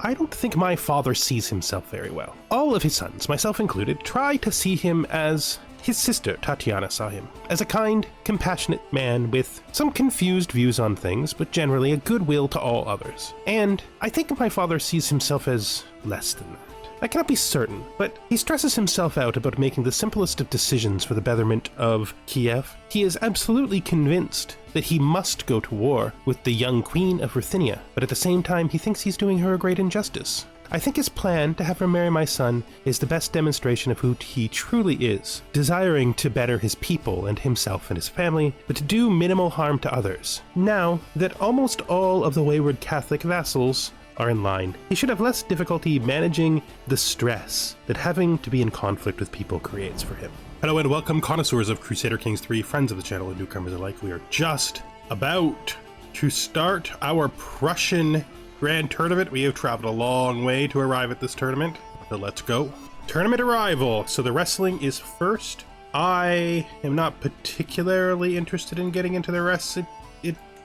I don't think my father sees himself very well. All of his sons, myself included, try to see him as his sister Tatiana saw him, as a kind, compassionate man with some confused views on things, but generally a goodwill to all others. And I think my father sees himself as less than that. I cannot be certain, but he stresses himself out about making the simplest of decisions for the betterment of Kyiv. He is absolutely convinced that he must go to war with the young queen of Ruthenia, but at the same time he thinks he's doing her a great injustice. I think his plan to have her marry my son is the best demonstration of who he truly is, desiring to better his people and himself and his family, but to do minimal harm to others. Now that almost all of the wayward Catholic vassals are in line, he should have less difficulty managing the stress that having to be in conflict with people creates for him. Hello and welcome, connoisseurs of Crusader Kings 3, friends of the channel and newcomers alike. We are just about to start our Prussian Grand Tournament. We have traveled a long way to arrive at this tournament, so let's go. Tournament arrival. So the wrestling is first. I am not particularly interested in getting into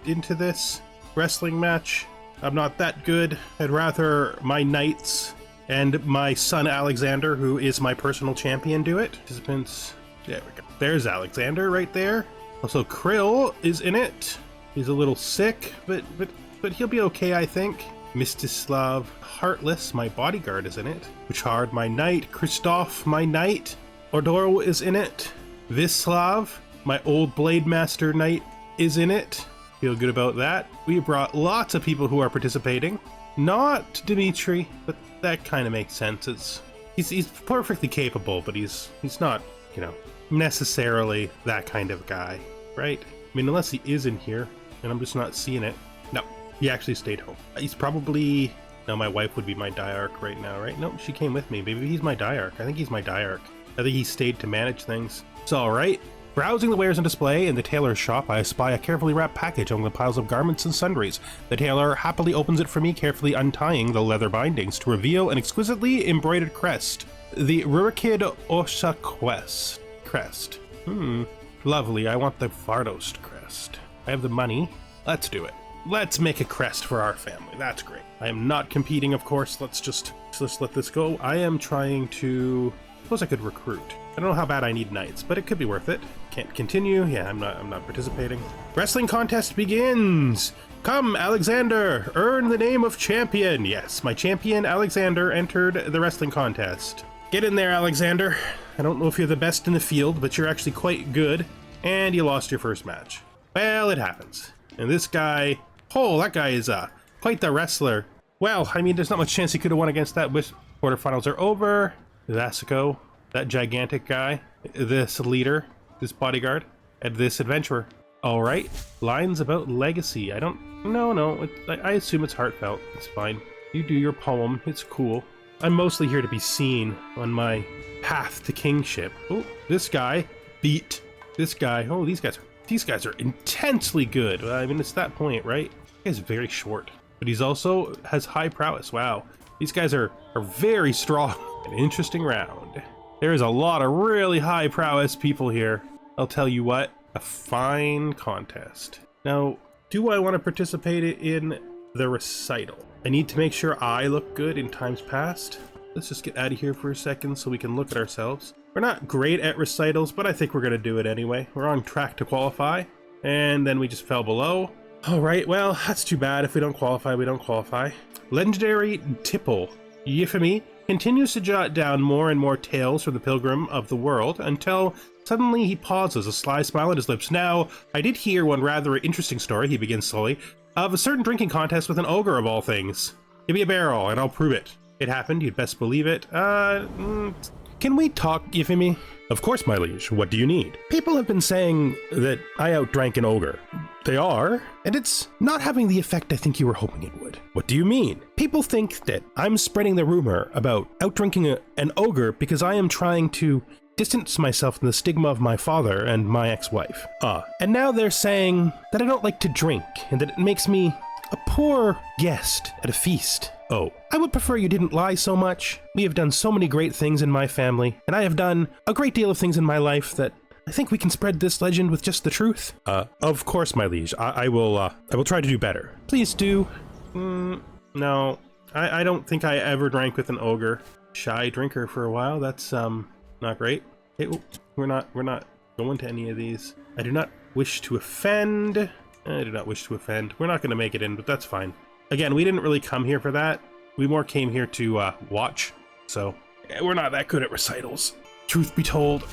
into this wrestling match. I'm not that good. I'd rather my knights and my son Alexander, who is my personal champion, do it. Participants, there we go. There's Alexander right there. Also Krill is in it. He's a little sick, but he'll be okay, I think. Vyshislav, Heartless, my bodyguard, is in it. Bouchard, my knight. Christoph, my knight. Ordoro is in it. Vyslav, my old Blade Master knight, is in it. Feel good about that. We brought lots of people who are participating. Not Demetrius, but that kind of makes sense. He's perfectly capable, but he's not, necessarily that kind of guy, right? I mean, unless he is in here, and I'm just not seeing it. No, he actually stayed home. He's probably... No, my wife would be my diarch right now, right? No, she came with me. Maybe he's my diarch. I think he's my diarch. I think he stayed to manage things. It's all right. Browsing the wares on display in the tailor's shop, I espy a carefully wrapped package among the piles of garments and sundries. The tailor happily opens it for me, carefully untying the leather bindings to reveal an exquisitely embroidered crest. The Rurikid Osha crest. Lovely, I want the Várdos crest. I have the money. Let's do it. Let's make a crest for our family. That's great. I am not competing, of course. Let's let this go. I am trying to... Suppose I could recruit. I don't know how bad I need knights, but it could be worth it. Can't continue. Yeah, I'm not participating. Wrestling contest begins! Come, Alexander! Earn the name of champion! Yes, my champion, Alexander, entered the wrestling contest. Get in there, Alexander. I don't know if you're the best in the field, but you're actually quite good. And you lost your first match. Well, it happens. And this guy... Oh, that guy is quite the wrestler. Well, I mean, there's not much chance he could have won against that. Quarterfinals are over. Vasico, that gigantic guy, this leader, this bodyguard, and this adventurer. All right, lines about legacy. I don't, no, I assume it's heartfelt. It's fine. You do your poem. It's cool. I'm mostly here to be seen on my path to kingship. Oh, this guy beat this guy. Oh, these guys are intensely good. I mean, it's that point, right? This guy's very short, but he's also has high prowess. Wow, these guys are very strong. An interesting round. There is a lot of really high prowess people here. I'll tell you what, a fine contest. Now, do I want to participate in the recital? I need to make sure I look good in times past. Let's just get out of here for a second so we can look at ourselves. We're not great at recitals, but I think we're going to do it anyway. We're on track to qualify, and then we just fell below. All right, well, that's too bad. If we don't qualify, we don't qualify. Legendary Tipple, Euphemy, continues to jot down more and more tales from the pilgrim of the world until suddenly he pauses, a sly smile on his lips. Now, I did hear one rather interesting story, he begins slowly, of a certain drinking contest with an ogre of all things. Give me a barrel and I'll prove it. It happened, you'd best believe it. Can we talk, Euphemy? Of course, my liege. What do you need? People have been saying that I outdrank an ogre. They are, and it's not having the effect I think you were hoping it would. What do you mean? People think that I'm spreading the rumor about outdrinking an ogre because I am trying to distance myself from the stigma of my father and my ex-wife. And now they're saying that I don't like to drink and that it makes me a poor guest at a feast. Oh, I would prefer you didn't lie so much. We have done so many great things in my family, and I have done a great deal of things in my life that I think we can spread this legend with just the truth. Of course, my liege. I will try to do better. Please do. No. I don't think I ever drank with an ogre. Shy drinker for a while. That's not great. Hey, we're not going to any of these. I do not wish to offend. I do not wish to offend. We're not going to make it in, but that's fine. Again, we didn't really come here for that. We more came here to watch. So we're not that good at recitals. Truth be told.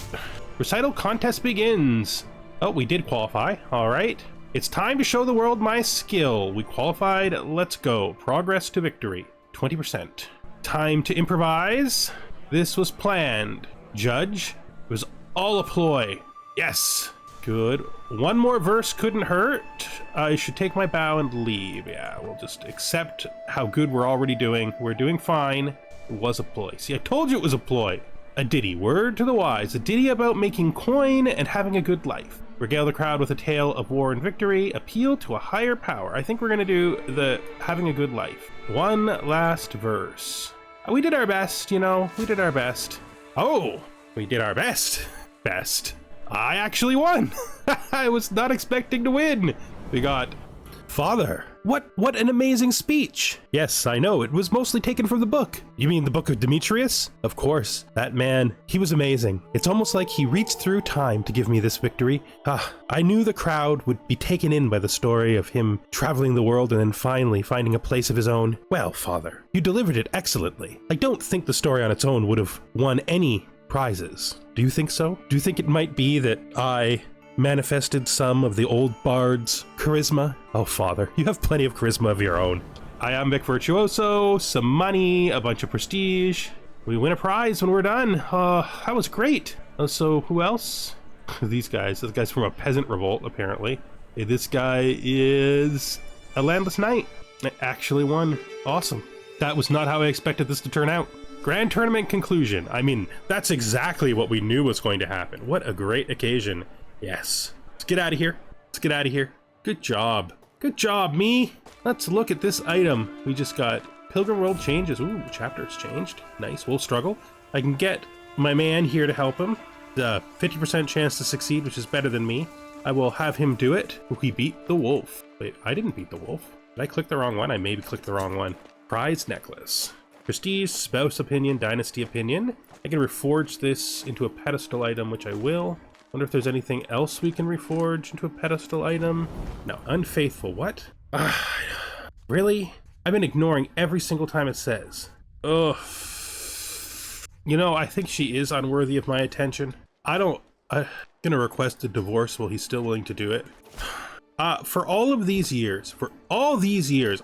Recital contest begins. Oh, we did qualify. All right. It's time to show the world my skill. We qualified. Let's go. Progress to victory. 20%. Time to improvise. This was planned. Judge. It was all a ploy. Yes. Good. One more verse couldn't hurt. I should take my bow and leave. Yeah, we'll just accept how good we're already doing. We're doing fine. It was a ploy. See, I told you it was a ploy. A ditty, word to the wise. A ditty about making coin and having a good life. Regale the crowd with a tale of war and victory. Appeal to a higher power. I think we're going to do the having a good life. One last verse. We did our best, you know. We did our best. Oh, we did our best. Best. I actually won. I was not expecting to win. We got Father. What an amazing speech. Yes, I know. It was mostly taken from the book. You mean the book of Demetrius? Of course. That man, he was amazing. It's almost like he reached through time to give me this victory. I knew the crowd would be taken in by the story of him traveling the world and then finally finding a place of his own. Well, Father, you delivered it excellently. I don't think the story on its own would have won any prizes. Do you think so? Do you think it might be that I manifested some of the old bard's charisma? Oh, Father, you have plenty of charisma of your own. Iambic virtuoso, some money, a bunch of prestige. We win a prize when we're done. That was great. So who else? These guys. This guy's from a peasant revolt, apparently. Hey, this guy is a landless knight. I actually won. Awesome. That was not how I expected this to turn out. Grand tournament conclusion. I mean, that's exactly what we knew was going to happen. What a great occasion. Yes. Let's get out of here. Let's get out of here. Good job. Good job, me. Let's look at this item. We just got Pilgrim World changes. Ooh, chapters changed. Nice. We'll struggle. I can get my man here to help him. The 50% chance to succeed, which is better than me. I will have him do it. Ooh, he beat the wolf. Wait, I didn't beat the wolf. Did I click the wrong one? I maybe clicked the wrong one. Prize necklace. Prestige, spouse opinion, dynasty opinion. I can reforge this into a pedestal item, which I will. Wonder if there's anything else we can reforge into a pedestal item. No, unfaithful. What? Really? I've been ignoring every single time it says. Ugh. You know, I think she is unworthy of my attention. I'm gonna request a divorce while he's still willing to do it. For all these years,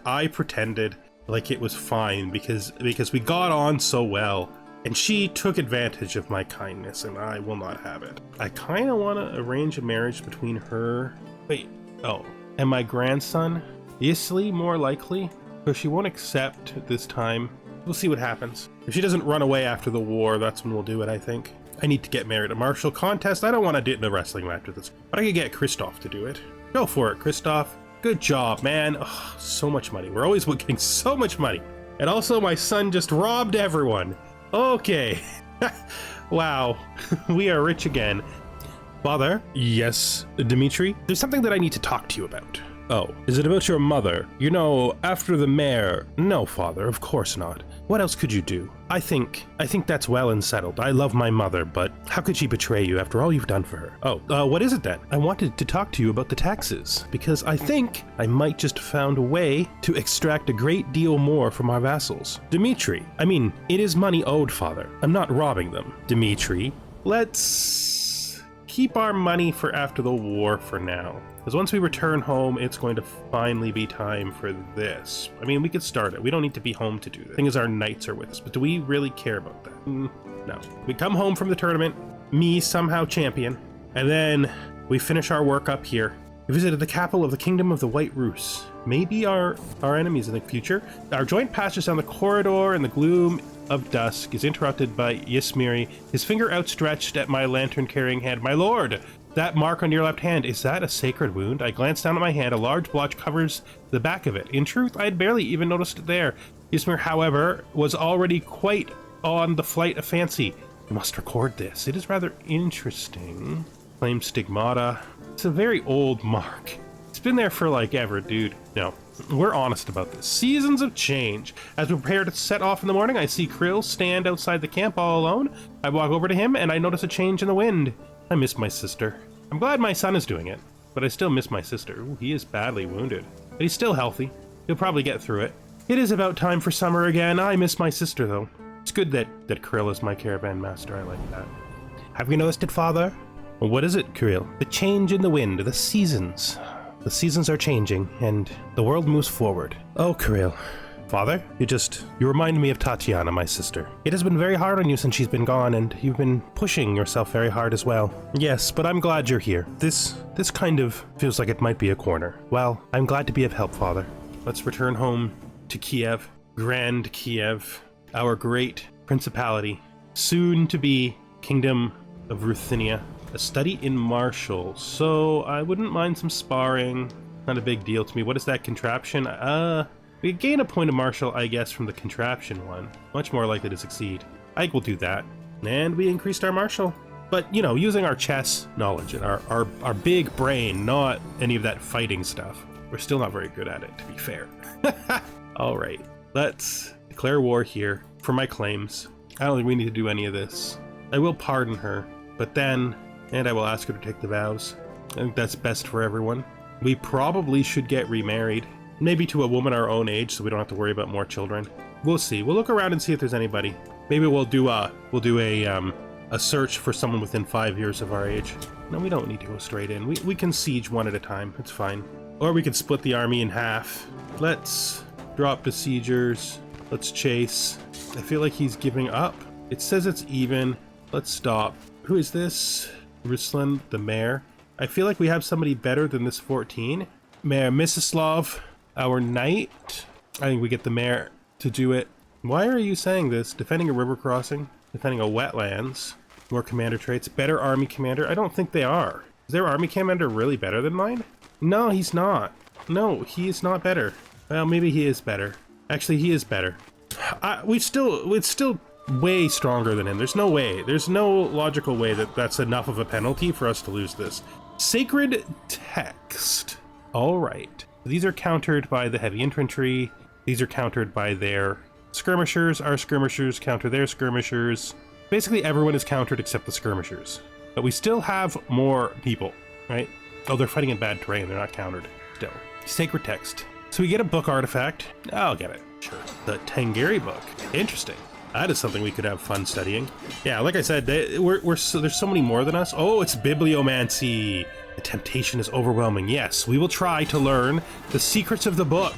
I pretended like it was fine because we got on so well, and she took advantage of my kindness, and I will not have it. I kind of want to arrange a marriage between her. Wait, oh, and my grandson, Vyshislav, more likely, because she won't accept this time. We'll see what happens. If she doesn't run away after the war, that's when we'll do it, I think. I need to get married. A martial contest? I don't want to do it in a wrestling match with this, but I could get Christoph to do it. Go for it, Christoph. Good job, man. Oh, so much money. We're always getting so much money. And also, my son just robbed everyone. Okay. Wow. We are rich again. Father? Yes, Dmitri? There's something that I need to talk to you about. Oh, is it about your mother? You know, after the mayor... No, Father, of course not. What else could you do? I think that's well and settled. I love my mother, but how could she betray you after all you've done for her? Oh, what is it then? I wanted to talk to you about the taxes, because I think I might just found a way to extract a great deal more from our vassals. Dmitri, I mean, it is money owed, Father. I'm not robbing them. Dmitri, let's keep our money for after the war for now. Because once we return home, it's going to finally be time for this. I mean, we could start it. We don't need to be home to do this. The thing is, our knights are with us, but do we really care about that? No. We come home from the tournament, me somehow champion, and then we finish our work up here. We visited the capital of the Kingdom of the White Rus. Maybe our enemies in the future. Our joint passage down the corridor in the gloom of dusk is interrupted by Yismiri, his finger outstretched at my lantern-carrying hand. My lord! That mark on your left hand, is that a sacred wound? I glanced down at my hand. A large blotch covers the back of it. In truth, I had barely even noticed it there. Ysmir, however, was already quite on the flight of fancy. I must record this. It is rather interesting. Claim stigmata. It's a very old mark. It's been there for like ever, dude. No, We're honest about this. Seasons of change. As we prepare to set off in the morning, I see Krill stand outside the camp all alone. I walk over to him and I notice a change in the wind. I miss my sister. I'm glad my son is doing it, but I still miss my sister. Ooh, he is badly wounded, but he's still healthy. He'll probably get through it. It is about time for summer again. I miss my sister, though. It's good that Krill is my caravan master. I like that. Have you noticed it, Father? Well, what is it, Krill? The change in the wind, the seasons. The seasons are changing, and the world moves forward. Oh, Krill. Father, you remind me of Tatiana, my sister. It has been very hard on you since she's been gone, and you've been pushing yourself very hard as well. Yes, but I'm glad you're here. This kind of feels like it might be a corner. Well, I'm glad to be of help, Father. Let's return home to Kyiv, Grand Kyiv, our great principality, soon to be Kingdom of Ruthenia. A study in martial, so I wouldn't mind some sparring. Not a big deal to me. What is that contraption? We gain a point of martial, I guess, from the contraption one. Much more likely to succeed. I think we'll do that. And we increased our martial. But, you know, using our chess knowledge and our big brain, not any of that fighting stuff. We're still not very good at it, to be fair. Alright, let's declare war here for my claims. I don't think we need to do any of this. I will pardon her, but then... And I will ask her to take the vows. I think that's best for everyone. We probably should get remarried. Maybe to a woman our own age, so we don't have to worry about more children. We'll see. We'll look around and see if there's anybody. Maybe we'll do a search for someone within 5 years of our age. No, we don't need to go straight in. We can siege one at a time. It's fine. Or we could split the army in half. Let's drop besiegers. Let's chase. I feel like he's giving up. It says it's even. Let's stop. Who is this? Ruslan, the mayor. I feel like we have somebody better than this 14. Mayor Vyshislav, our knight. I think we get the mayor to do it. Why are you saying this? Defending a river crossing, defending a wetlands, more commander traits, better army commander. I don't think they are. Is their army commander really better than mine? No, he's not. No, he is not better. Well, maybe he is better. Actually, he is better. It's still way stronger than him. There's no way. There's no logical way that that's enough of a penalty for us to lose this. Sacred text. All right. These are countered by the heavy infantry. These are countered by their skirmishers. Our skirmishers counter their skirmishers. Basically, everyone is countered except the skirmishers. But we still have more people, right? Oh, they're fighting in bad terrain. They're not countered still. Sacred text. So we get a book artifact. I'll get it. Sure. The Tengeri book. Interesting. That is something we could have fun studying. Yeah, like I said, there's so many more than us. Oh, it's bibliomancy. The temptation is overwhelming. Yes, we will try to learn the secrets of the book.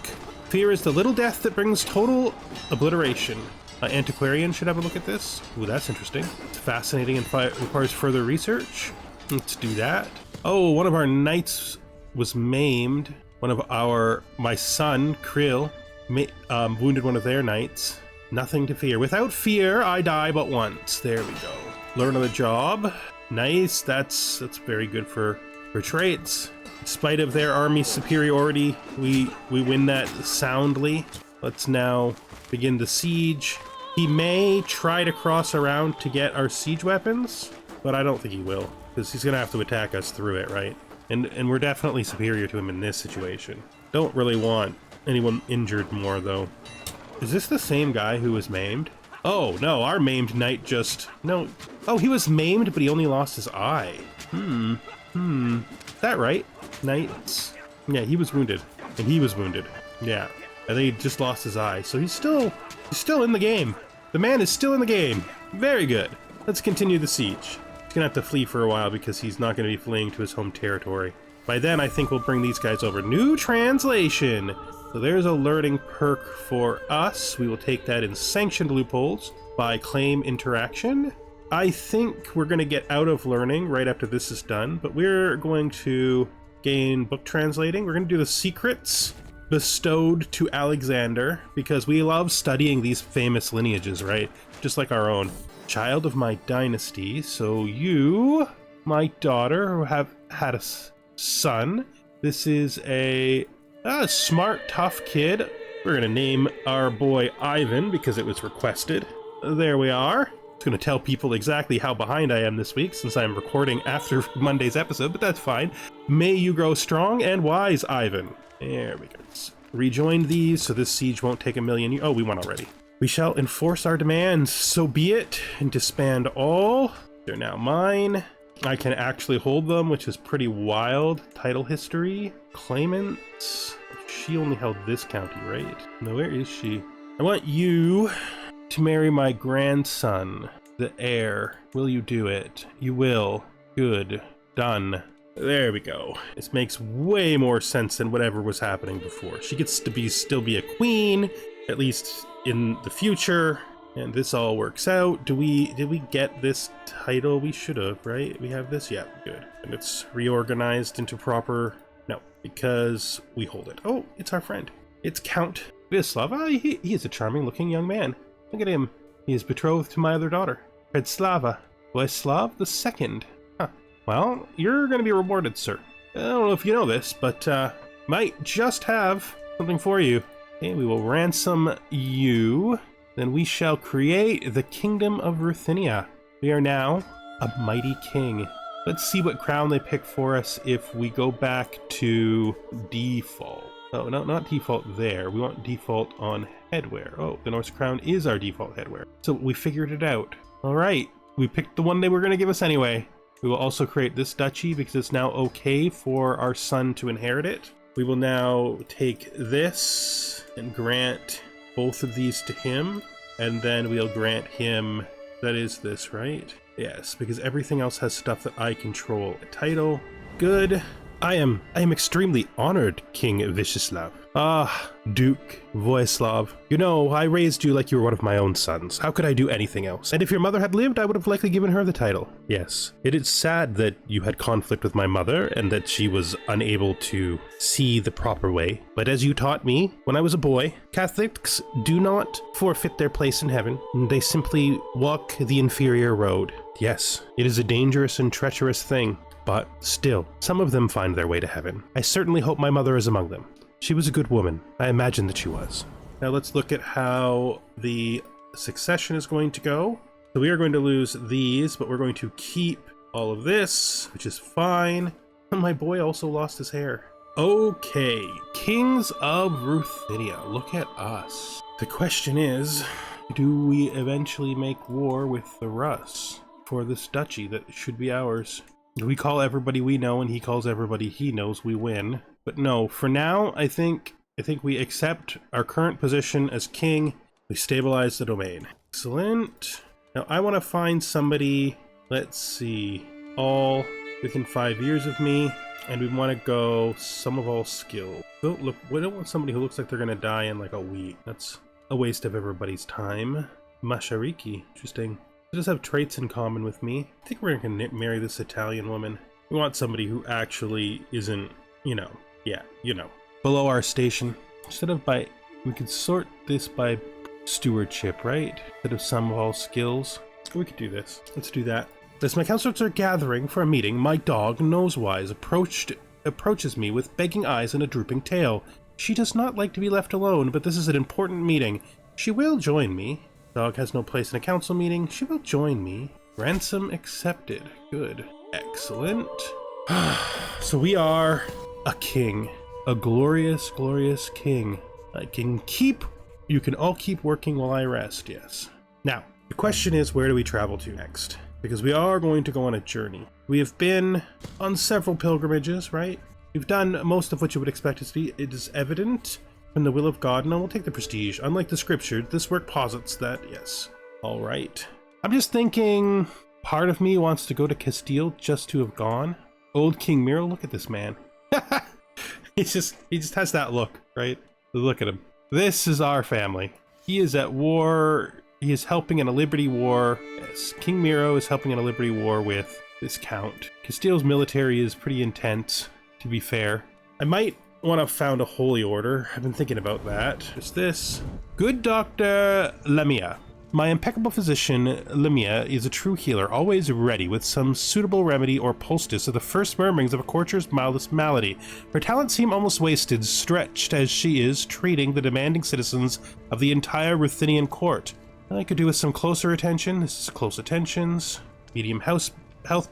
Fear is the little death that brings total obliteration. Antiquarian should have a look at this. Ooh, that's interesting. It's fascinating and requires further research. Let's do that. Oh, one of our knights was maimed. My son, Krill, wounded one of their knights. Nothing to fear. Without fear, I die but once. There we go. Learn on the job. Nice. That's very good for traits. In spite of their army superiority, we win that soundly. Let's now begin the siege. He may try to cross around to get our siege weapons, but I don't think he will, because he's going to have to attack us through it, right? And we're definitely superior to him in this situation. Don't really want anyone injured more, though. Is this the same guy who was maimed? Oh, no, our maimed knight no. Oh, he was maimed, but he only lost his eye. Is that right? Knights? Yeah, he was wounded. And he was wounded. Yeah. I think he just lost his eye. So he's still in the game. The man is still in the game. Very good. Let's continue the siege. He's gonna have to flee for a while because he's not gonna be fleeing to his home territory. By then, I think we'll bring these guys over. New translation. So there's a learning perk for us. We will take that in sanctioned loopholes by claim interaction. I think we're going to get out of learning right after this is done, but we're going to gain book translating. We're going to do the secrets bestowed to Alexander because we love studying these famous lineages, right? Just like our own. Child of my dynasty. So you, my daughter, have had a son. This is a smart, tough kid. We're gonna name our boy Ivan because it was requested. There we are. It's gonna tell people exactly how behind I am this week since I'm recording after Monday's episode, but that's fine. May you grow strong and wise, Ivan. There we go. rejoin these so this siege won't take a million years. Oh, we won already. We shall enforce our demands, so be it, and disband all. They're now mine. I can actually hold them, which is pretty wild. Title history, claimants. She only held this county, right? No, where is she? I want you to marry my grandson, the heir. Will you do it? You will. Good. Done. There we go. This makes way more sense than whatever was happening before. She gets to still be a queen, at least in the future. And this all works out. Did we get this title? We should have, right? We have this? Yeah, good. And it's reorganized into proper... No, because we hold it. Oh, it's our friend. It's Count Vyshislav. Ah, he is a charming looking young man. Look at him. He is betrothed to my other daughter, Vyshislava. Vyshislav II. Huh. Well, you're going to be rewarded, sir. I don't know if you know this, but might just have something for you. Okay, we will ransom you. Then we shall create the Kingdom of Ruthenia. We are now a mighty king. Let's see what crown they pick for us if we go back to default. Oh, no, not default there. We want default on headwear. Oh, the Norse crown is our default headwear. So we figured it out. All right, we picked the one they were going to give us anyway. We will also create this duchy because it's now okay for our son to inherit it. We will now take this and grant both of these to him, and then we'll grant him, that is this, right? Yes, because everything else has stuff that I control. A title, good. I am extremely honored, King Vyshislav. Ah, Duke Vyshislav. You know, I raised you like you were one of my own sons. How could I do anything else? And if your mother had lived, I would have likely given her the title. Yes, it is sad that you had conflict with my mother and that she was unable to see the proper way. But as you taught me when I was a boy, Catholics do not forfeit their place in heaven. They simply walk the inferior road. Yes, it is a dangerous and treacherous thing. But still, some of them find their way to heaven. I certainly hope my mother is among them. She was a good woman. I imagine that she was. Now let's look at how the succession is going to go. So we are going to lose these, but we're going to keep all of this, which is fine. And my boy also lost his hair. Okay, Kings of Ruthenia. Look at us. The question is, do we eventually make war with the Rus for this duchy that should be ours? We call everybody we know and he calls everybody he knows, we win. But no, for now, I think we accept our current position as king. We stabilize the domain. Excellent. Now I want to find somebody, let's see, all within 5 years of me, and we want to go some of all skill. We don't want somebody who looks like they're going to die in like a week. That's a waste of everybody's time. Mashariki, interesting. They just have traits in common with me. I think we're going to marry this Italian woman. We want somebody who actually isn't, below our station. Instead of we could sort this by stewardship, right? Instead of sum of all skills. We could do this. Let's do that. As my counselors are gathering for a meeting, my dog, Nosewise, approaches me with begging eyes and a drooping tail. She does not like to be left alone, but this is an important meeting. She will join me. Dog has no place in a council meeting. She will join me. Ransom accepted. Good. Excellent. So we are a king. A glorious, glorious king. You can all keep working while I rest, yes. Now, the question is, where do we travel to next? Because we are going to go on a journey. We have been on several pilgrimages, right? We've done most of what you would expect us to be. It is evident from the will of God. No, we'll take the prestige. Unlike the scripture, this work posits that, yes. All right. I'm just thinking, part of me wants to go to Castile just to have gone. Old King Miro, look at this man. he just has that look, right? Look at him. This is our family. He is at war. He is helping in a liberty war. Yes, King Miro is helping in a liberty war with this count. Castile's military is pretty intense, to be fair. I might want to found a holy order. I've been thinking about that. There's this. Good Dr. Lamia. My impeccable physician, Lamia, is a true healer, always ready with some suitable remedy or poultice of the first murmurings of a courtier's mildest malady. Her talents seem almost wasted, stretched as she is, treating the demanding citizens of the entire Ruthenian court. I could do with some closer attention. This is close attentions. Medium health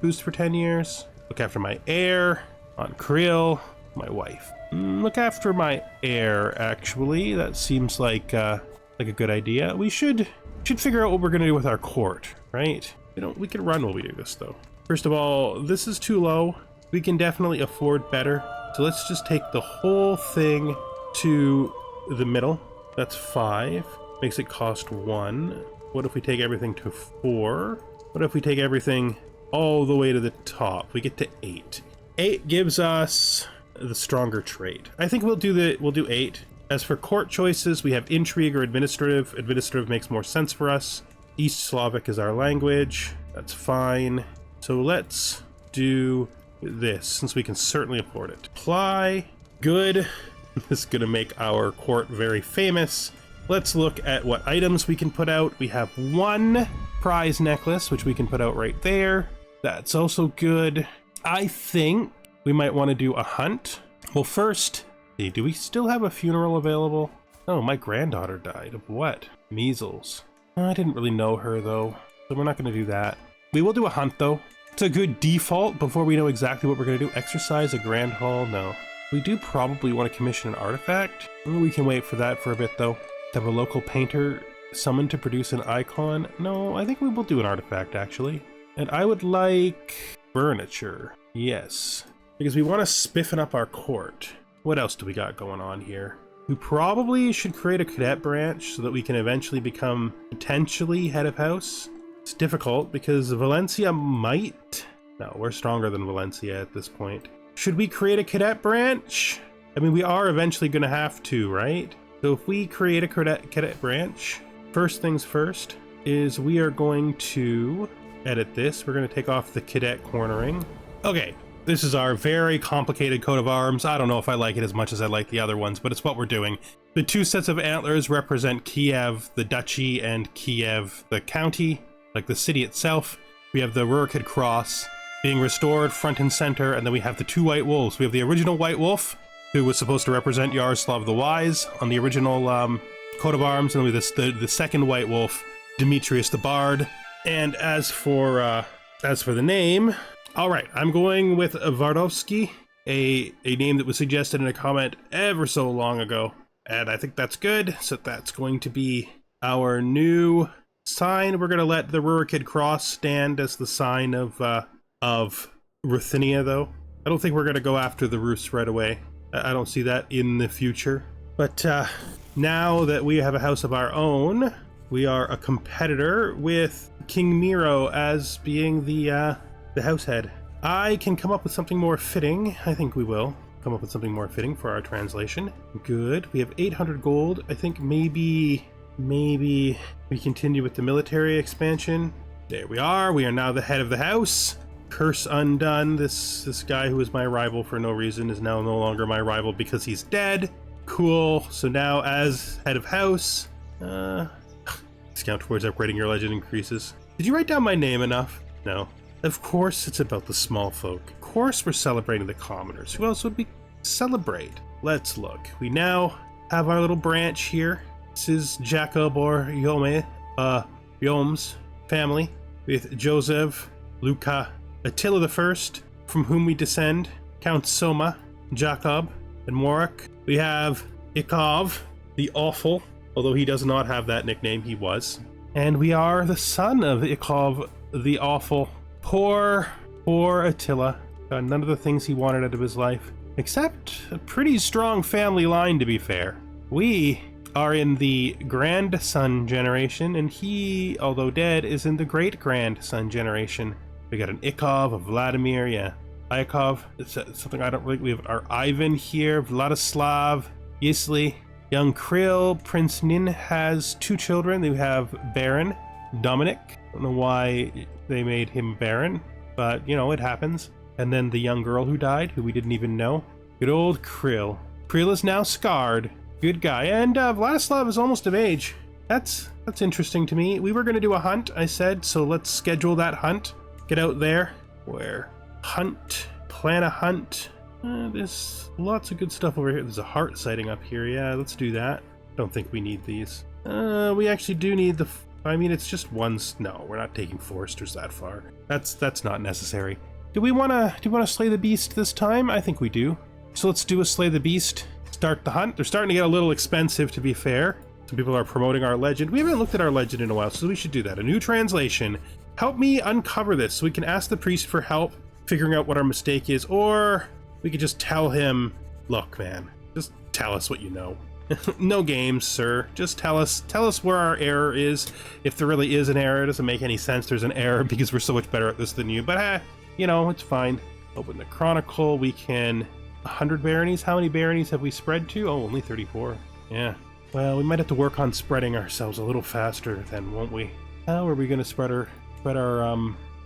boost for 10 years. Look after my heir. On Krill. My wife. Look after my heir, actually. That seems like a good idea. We should figure out what we're gonna do with our court, right? We can run while we do this, though. First of all, this is too low. We can definitely afford better. So let's just take the whole thing to the middle. That's 5. Makes it cost 1. What if we take everything to 4? What if we take everything all the way to the top? We get to 8. 8 gives us the stronger trait. I think we'll do 8. As for court choices, we have intrigue or administrative. Administrative makes more sense for us. East Slavic is our language. That's fine. So let's do this, since we can certainly afford it. Apply. Good. This is gonna make our court very famous. Let's look at what items we can put out. We have 1 prize necklace, which we can put out right there. That's also good. I think we might want to do a hunt. Well, first, do we still have a funeral available? Oh, my granddaughter died. Of what? Measles. I didn't really know her, though, so we're not going to do that. We will do a hunt, though. It's a good default before we know exactly what we're going to do. Exercise a grand hall? No. We do probably want to commission an artifact. We can wait for that for a bit, though. Have a local painter summoned to produce an icon? No, I think we will do an artifact, actually. And I would like furniture. Yes. Because we want to spiffen up our court. What else do we got going on here? We probably should create a cadet branch so that we can eventually become potentially head of house. It's difficult because Valencia might... No, we're stronger than Valencia at this point. Should we create a cadet branch? I mean, we are eventually going to have to, right? So if we create a cadet branch, first things first is we are going to edit this. We're going to take off the cadet cornering. Okay. This is our very complicated coat of arms. I don't know if I like it as much as I like the other ones, but it's what we're doing. The 2 sets of antlers represent Kyiv, the duchy, and Kyiv, the county, like the city itself. We have the Rurikid cross being restored front and center, and then we have the 2 white wolves. We have the original white wolf, who was supposed to represent Yaroslav the Wise on the original coat of arms, and we have the second white wolf, Demetrius the Bard. And as for the name... All right, I'm going with Vardovsky, a name that was suggested in a comment ever so long ago, and I think that's good. So that's going to be our new sign. We're going to let the Rurikid cross stand as the sign of Ruthenia, though. I don't think we're going to go after the Rus right away. I don't see that in the future. But now that we have a house of our own, we are a competitor with King Miro as being the house head. I can come up with something more fitting. I think we will come up with something more fitting for our translation. Good. We have 800 gold. I think maybe we continue with the military expansion. There we are. We are now the head of the house. Curse undone. This guy who was my rival for no reason is now no longer my rival because he's dead. Cool. So now as head of house, discount towards upgrading your legend increases. Did you write down my name enough? No. Of course it's about the small folk. Of course we're celebrating the commoners. Who else would we celebrate? Let's look. We now have our little branch here. This is Jacob or Yom's family with Joseph, Luca, Attila the First, from whom we descend, Count Soma, Jacob, and Morik. We have Ikov, the Awful, although he does not have that nickname, he was. And we are the son of Ikov, the Awful. Poor Attila. Got none of the things he wanted out of his life. Except a pretty strong family line, to be fair. We are in the grandson generation, and he, although dead, is in the great-grandson generation. We got an Ikov, a Vladimir, yeah. Iakov, it's something I don't really... We have our Ivan here, Vladislav, Yisli, young Krill. Prince Nin has 2 children. They have Baron, Dominic. I don't know why they made him Baron, but, you know, it happens. And then the young girl who died, who we didn't even know. Good old Krill. Krill is now scarred. Good guy. And Vladislav is almost of age. That's interesting to me. We were going to do a hunt, I said, so let's schedule that hunt. Get out there. Where? Hunt. Plan a hunt. There's lots of good stuff over here. There's a heart sighting up here. Yeah, let's do that. Don't think we need these. We actually do need the... I mean, it's just ones. No, we're not taking foresters that far. That's not necessary. Do we want to slay the beast this time? I think we do. So let's do a Slay the Beast, start the hunt. They're starting to get a little expensive, to be fair. Some people are promoting our legend. We haven't looked at our legend in a while, so we should do that. A new translation. Help me uncover this so we can ask the priest for help figuring out what our mistake is, or we could just tell him, look, man, just tell us what you know. No games, sir. Just tell us where our error is. If there really is an error, it doesn't make any sense there's an error because we're so much better at this than you. But you know, it's fine. Open the Chronicle. We can 100 baronies. How many baronies have we spread to? Oh, only 34. Yeah. Well, we might have to work on spreading ourselves a little faster then, won't we? How are we going to spread our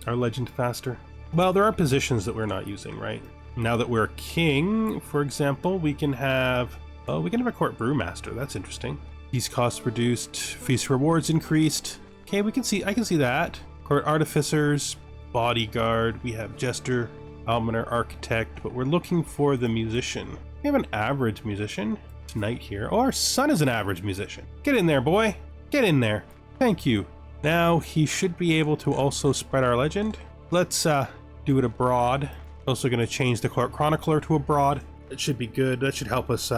legend faster? Well, there are positions that we're not using, right? Now that we're king, for example, we can have a court brewmaster. That's interesting. Feast costs reduced, feast rewards increased. Okay, I can see that. Court artificers, bodyguard, we have jester, almoner, architect, but we're looking for the musician. We have an average musician. It's knight here. Oh, our son is an average musician. Get in there, boy. Get in there. Thank you. Now he should be able to also spread our legend. Let's do it abroad. Also going to change the court chronicler to abroad. It should be good. That should help us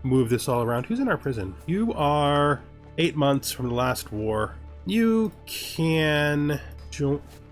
move this all around. Who's in our prison? You are 8 months from the last war. You can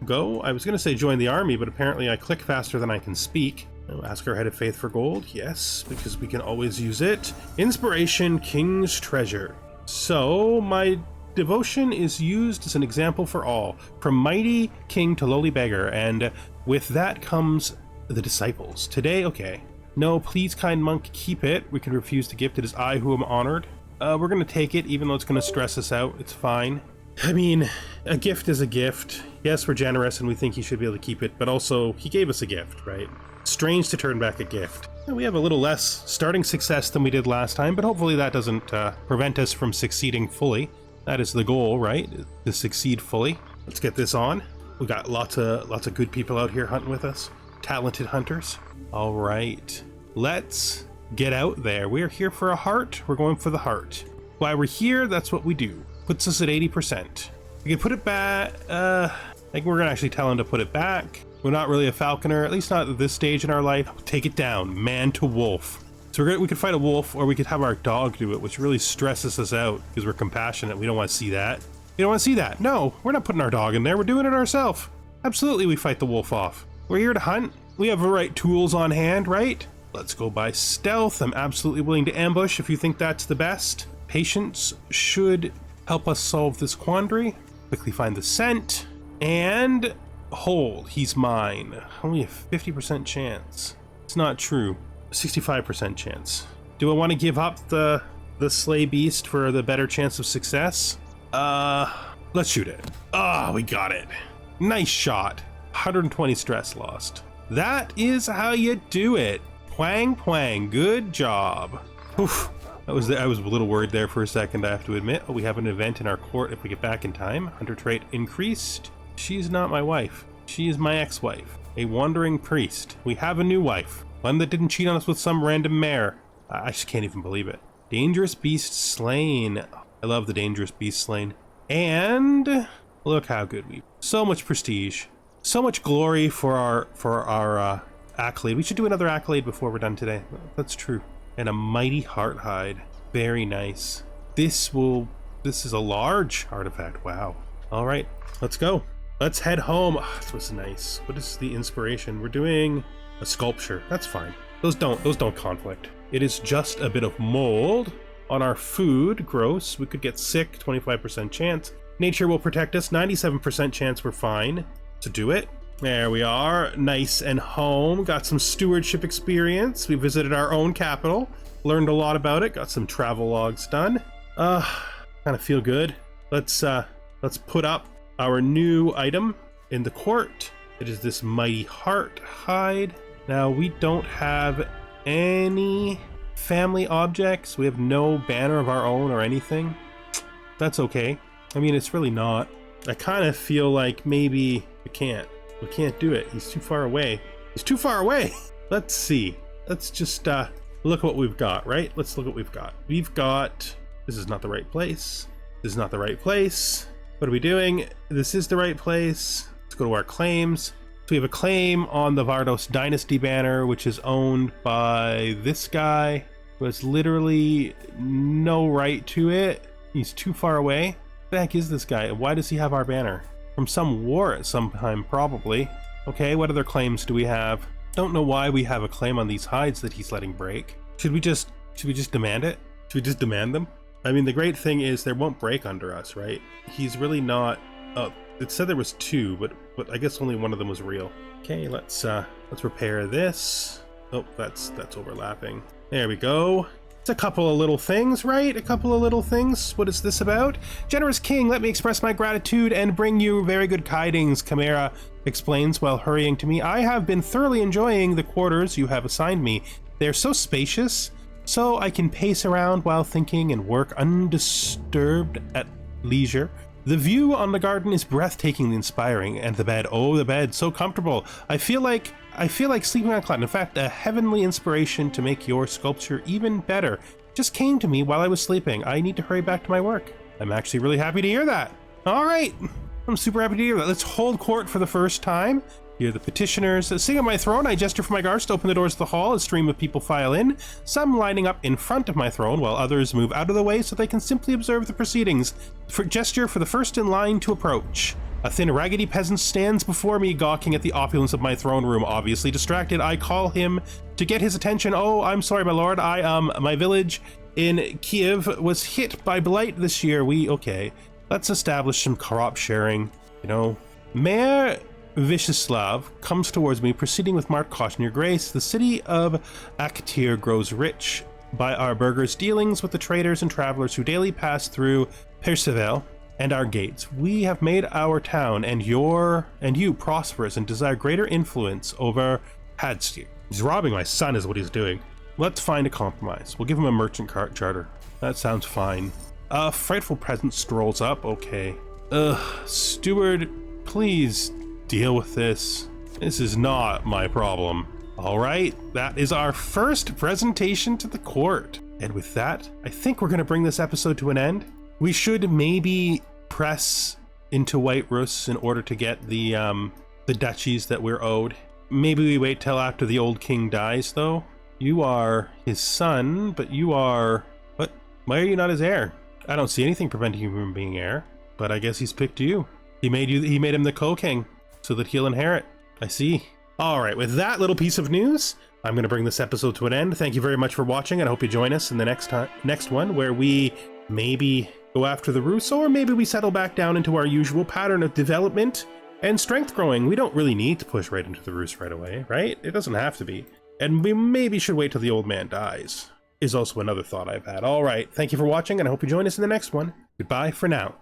go. I was going to say join the army, but apparently I click faster than I can speak. I'll ask our head of faith for gold. Yes, because we can always use it. Inspiration, King's Treasure. So my devotion is used as an example for all, from mighty king to lowly beggar, and with that comes the disciples. Today, okay. No, please, kind monk, keep it. We can refuse to gift. It is I who am honored. We're going to take it, even though it's going to stress us out. It's fine. I mean, a gift is a gift. Yes, we're generous and we think he should be able to keep it, but also he gave us a gift, right? Strange to turn back a gift. We have a little less starting success than we did last time, but hopefully that doesn't prevent us from succeeding fully. That is the goal, right? To succeed fully. Let's get this on. We got lots of good people out here hunting with us. Talented hunters. All right. Let's get out there. We're here for a heart. We're going for the heart. While we're here, that's what we do. Puts us at 80%. We can put it back. I think we're gonna actually tell him to put it back. We're not really a falconer, at least not at this stage in our life. Take it down, man to wolf. So we could fight a wolf, or we could have our dog do it, which really stresses us out because we're compassionate. We don't want to see that. We don't want to see that. No, we're not putting our dog in there. We're doing it ourselves. Absolutely, we fight the wolf off. We're here to hunt. We have the right tools on hand, right? Let's go by stealth. I'm absolutely willing to ambush if you think that's the best. Patience should help us solve this quandary. Quickly find the scent and hold. He's mine. Only a 50% chance. It's not true. 65% chance. Do I want to give up the slay beast for the better chance of success? Let's shoot it. Ah, we got it. Nice shot. 120 stress lost. That is how you do it. Pwang pwang. Good job. Oof. I was a little worried there for a second, I have to admit. Oh, we have an event in our court if we get back in time. Hunter trait increased. She's not my wife. She is my ex-wife. A wandering priest. We have a new wife. One that didn't cheat on us with some random mare. I just can't even believe it. Dangerous beast slain. I love the dangerous beast slain. And look how good we. So much prestige. So much glory for our accolade. We should do another accolade before we're done today. That's true. And a mighty heart hide. Very nice. This is a large artifact. Wow. All right, let's go. Let's head home. Oh, this was nice. What is the inspiration? We're doing a sculpture. That's fine. Those don't conflict. It is just a bit of mold on our food. Gross. We could get sick. 25% chance. Nature will protect us. 97% chance we're fine. So do it. There we are. Nice and home. Got some stewardship experience. We visited our own capital. Learned a lot about it. Got some travel logs done. Kind of feel good. Let's put up our new item in the court. It is this mighty heart hide. Now we don't have any family objects. We have no banner of our own or anything. That's okay. I mean, it's really not. I kind of feel like maybe we can't do it. He's too far away. He's too far away. Let's see. Let's just look at what we've got, right? Let's look at what we've got. We've got, this is not the right place. This is not the right place. What are we doing? This is the right place. Let's go to our claims. we have a claim on the Várdos dynasty banner, which is owned by this guy who has literally no right to it. He's too far away. What the heck is this guy? Why does he have our banner? From some war at some time, probably. Okay, what other claims do we have? Don't know why we have a claim on these hides that he's letting break. Should we just demand it? Should we just demand them? I mean, the great thing is they won't break under us, right? He's really not. Oh, it said there was 2, but I guess only one of them was real. Okay, let's repair this. Oh, that's overlapping. There we go. It's a couple of little things, right? A couple of little things. What is this about? Generous King, let me express my gratitude and bring you very good tidings, Chimera explains while hurrying to me. I have been thoroughly enjoying the quarters you have assigned me. They're so spacious, so I can pace around while thinking and work undisturbed at leisure. The view on the garden is breathtakingly inspiring, and the bed, oh, the bed, so comfortable. I feel like sleeping on cloud. In fact, a heavenly inspiration to make your sculpture even better just came to me while I was sleeping. I need to hurry back to my work. I'm actually really happy to hear that. All right, I'm super happy to hear that. Let's hold court for the first time. Hear the petitioners. Sitting on my throne, I gesture for my guards to open the doors of the hall. A stream of people file in, some lining up in front of my throne, while others move out of the way so they can simply observe the proceedings. Gesture for the first in line to approach. A thin, raggedy peasant stands before me, gawking at the opulence of my throne room. Obviously distracted, I call him to get his attention. Oh, I'm sorry, my lord. My village in Kyiv was hit by blight this year. Okay, let's establish some crop sharing, you know. Mayor Vyshislav comes towards me, proceeding with marked caution. Your Grace, the city of Akatir grows rich by our burghers' dealings with the traders and travelers who daily pass through Percival and our gates. We have made our town and you prosperous and desire greater influence over Hadstir. He's robbing my son is what he's doing. Let's find a compromise. We'll give him a merchant charter. That sounds fine. A frightful peasant strolls up. Okay. Steward, please deal with this. This is not my problem. All right, that is our first presentation to the court. And with that, I think we're going to bring this episode to an end. We should maybe press into White Rus in order to get the duchies that we're owed. Maybe we wait till after the old king dies, though. You are his son, but you are... What? Why are you not his heir? I don't see anything preventing you from being heir, but I guess he's picked you. He made him the co-king so that he'll inherit. I see. All right, with that little piece of news, I'm going to bring this episode to an end. Thank you very much for watching, and I hope you join us in the next one, where we maybe go after the Rus, or maybe we settle back down into our usual pattern of development and strength growing. We don't really need to push right into the Rus right away, right? It doesn't have to be. And we maybe should wait till the old man dies, is also another thought I've had. All right, thank you for watching, and I hope you join us in the next one. Goodbye for now.